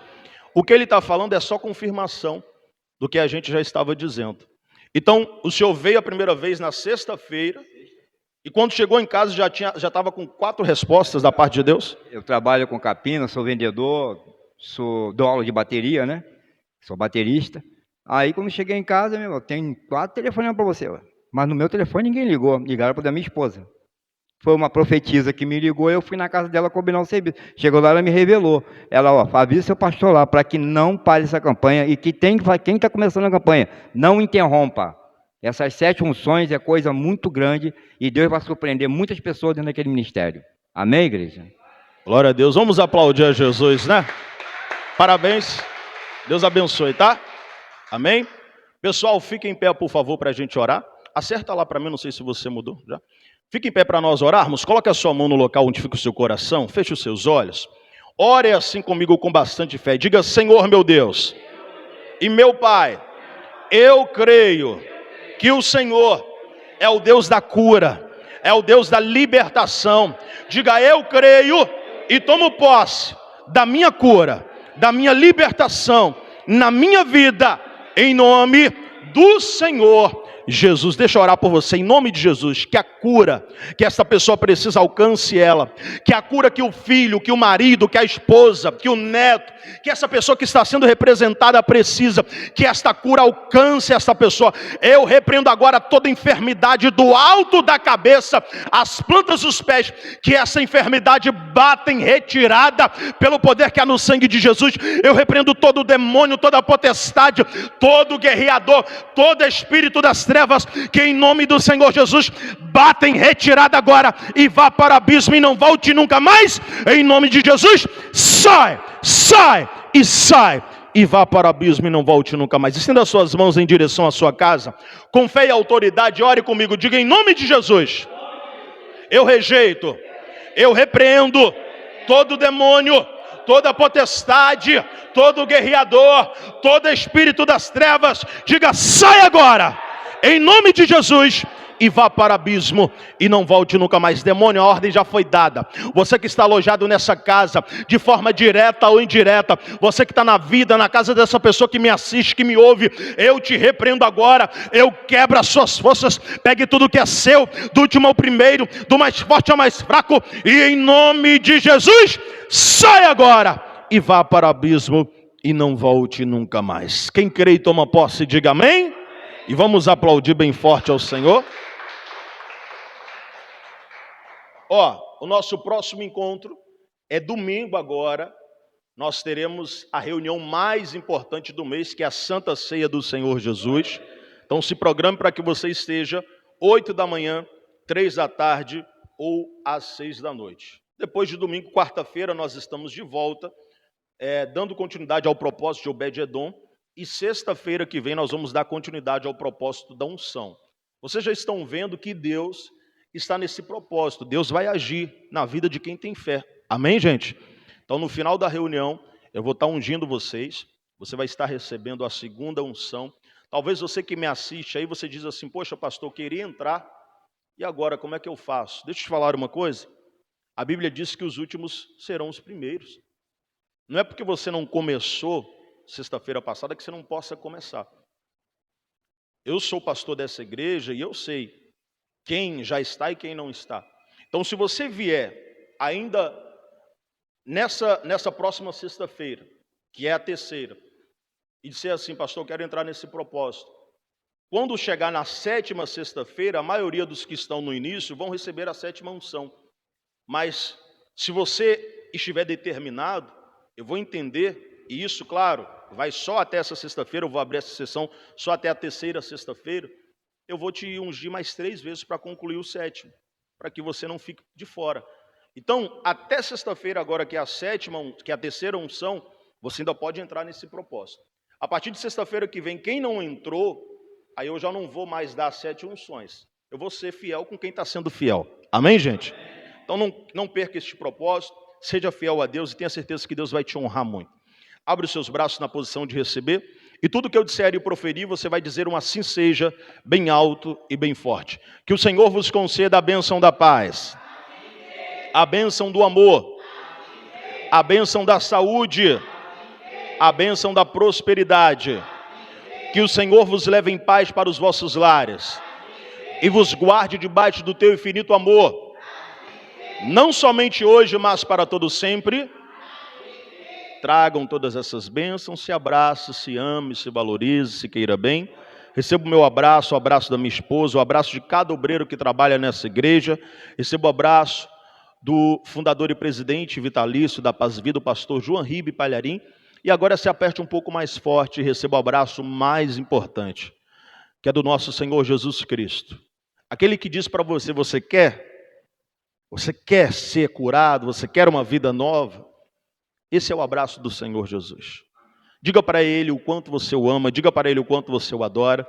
O que ele está falando é só confirmação do que a gente já estava dizendo. Então, o senhor veio a primeira vez na sexta-feira, e quando chegou em casa já estava com 4 respostas da parte de Deus? Eu trabalho com capina, sou vendedor, dou aula de bateria, né? Sou baterista. Aí, quando cheguei em casa, meu, tem 4 telefonemas para você. Mas no meu telefone ninguém ligou, ligaram para da minha esposa. Foi uma profetisa que me ligou, eu fui na casa dela combinar um serviço. Chegou lá, ela me revelou. Ela, ó, avisa seu pastor lá, para que não pare essa campanha, e que quem está começando a campanha, não interrompa. Essas 7 unções é coisa muito grande, e Deus vai surpreender muitas pessoas dentro daquele ministério. Amém, igreja? Glória a Deus. Vamos aplaudir a Jesus, né? Parabéns. Deus abençoe, tá? Amém? Pessoal, fiquem em pé, por favor, para a gente orar. Acerta lá para mim, não sei se você mudou já. Fique em pé para nós orarmos. Coloque a sua mão no local onde fica o seu coração. Feche os seus olhos. Ore assim comigo com bastante fé. Diga, Senhor meu Deus e meu Pai, eu creio que o Senhor é o Deus da cura, é o Deus da libertação. Diga, eu creio e tomo posse da minha cura, da minha libertação na minha vida, em nome do Senhor Jesus. Deixa eu orar por você, em nome de Jesus, que a cura que essa pessoa precisa alcance ela, que a cura que o filho, que o marido, que a esposa, que o neto, que essa pessoa que está sendo representada precisa, que esta cura alcance essa pessoa. Eu repreendo agora toda enfermidade do alto da cabeça, as plantas dos pés, que essa enfermidade bata em retirada pelo poder que há no sangue de Jesus. Eu repreendo todo demônio, toda potestade, todo guerreador, todo espírito das trevas, que em nome do Senhor Jesus bata em retirada agora e vá para o abismo e não volte nunca mais. Em nome de Jesus, sai, sai e sai, e vá para o abismo e não volte nunca mais. Estenda as suas mãos em direção à sua casa, com fé e autoridade, ore comigo, diga, em nome de Jesus, eu rejeito, eu repreendo todo demônio, toda potestade, todo guerreador, todo espírito das trevas. Diga, sai agora, em nome de Jesus, e vá para o abismo e não volte nunca mais. Demônio, a ordem já foi dada. Você que está alojado nessa casa, de forma direta ou indireta, você que está na vida, na casa dessa pessoa que me assiste, que me ouve, eu te repreendo agora. Eu quebro as suas forças. Pegue tudo que é seu, do último ao primeiro, do mais forte ao mais fraco, e em nome de Jesus, sai agora e vá para o abismo e não volte nunca mais. Quem crê e toma posse, diga amém. E vamos aplaudir bem forte ao Senhor. O nosso próximo encontro é domingo agora. Nós teremos a reunião mais importante do mês, que é a Santa Ceia do Senhor Jesus. Então se programe para que você esteja 8 da manhã, 3 da tarde ou às 6 da noite. Depois de domingo, quarta-feira, nós estamos de volta, dando continuidade ao propósito de Obed-Edom. E sexta-feira que vem nós vamos dar continuidade ao propósito da unção. Vocês já estão vendo que Deus está nesse propósito. Deus vai agir na vida de quem tem fé. Amém, gente? Então, no final da reunião, eu vou estar ungindo vocês. Você vai estar recebendo a segunda unção. Talvez você que me assiste aí, você diz assim, poxa, pastor, eu queria entrar. E agora, como é que eu faço? Deixa eu te falar uma coisa. A Bíblia diz que os últimos serão os primeiros. Não é porque você não começou sexta-feira passada que você não possa começar. Eu sou pastor dessa igreja e eu sei quem já está e quem não está. Então, se você vier ainda nessa próxima sexta-feira, que é a terceira, e disser assim, pastor, eu quero entrar nesse propósito. Quando chegar na sétima sexta-feira, a maioria dos que estão no início vão receber a sétima unção. Mas, se você estiver determinado, eu vou entender, e isso, claro, vai só até essa sexta-feira, eu vou abrir essa sessão só até a terceira sexta-feira, eu vou te ungir mais 3 vezes para concluir o sétimo, para que você não fique de fora. Então, até sexta-feira agora, que é a terceira unção, você ainda pode entrar nesse propósito. A partir de sexta-feira que vem, quem não entrou, aí eu já não vou mais dar 7 unções. Eu vou ser fiel com quem está sendo fiel. Amém, gente? Então, não perca este propósito, seja fiel a Deus e tenha certeza que Deus vai te honrar muito. Abre os seus braços na posição de receber, e tudo que eu disser e proferir, você vai dizer um assim seja, bem alto e bem forte. Que o Senhor vos conceda a bênção da paz, a bênção do amor, a bênção da saúde, a bênção da prosperidade. Que o Senhor vos leve em paz para os vossos lares e vos guarde debaixo do teu infinito amor, não somente hoje, mas para todo sempre. Tragam todas essas bênçãos, se abrace, se ame, se valorize, se queira bem. Receba o meu abraço, o abraço da minha esposa, o abraço de cada obreiro que trabalha nessa igreja. Receba o abraço do fundador e presidente vitalício da Paz Vida, o pastor João Ribe Palharim. E agora se aperte um pouco mais forte e receba o abraço mais importante, que é do nosso Senhor Jesus Cristo. Aquele que diz para você, você quer ser curado, você quer uma vida nova? Esse é o abraço do Senhor Jesus. Diga para Ele o quanto você o ama, diga para Ele o quanto você o adora.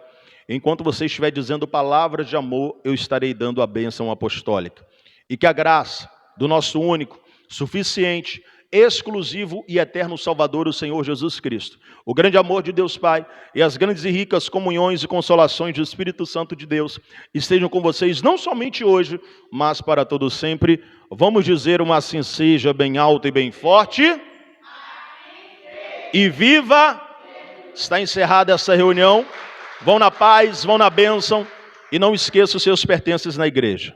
Enquanto você estiver dizendo palavras de amor, eu estarei dando a bênção apostólica. E que a graça do nosso único, suficiente, exclusivo e eterno Salvador, o Senhor Jesus Cristo, o grande amor de Deus Pai e as grandes e ricas comunhões e consolações do Espírito Santo de Deus estejam com vocês não somente hoje, mas para todo sempre. Vamos dizer uma assim seja, bem alto e bem forte. E viva! Está encerrada essa reunião. Vão na paz, vão na bênção e não esqueça os seus pertences na igreja.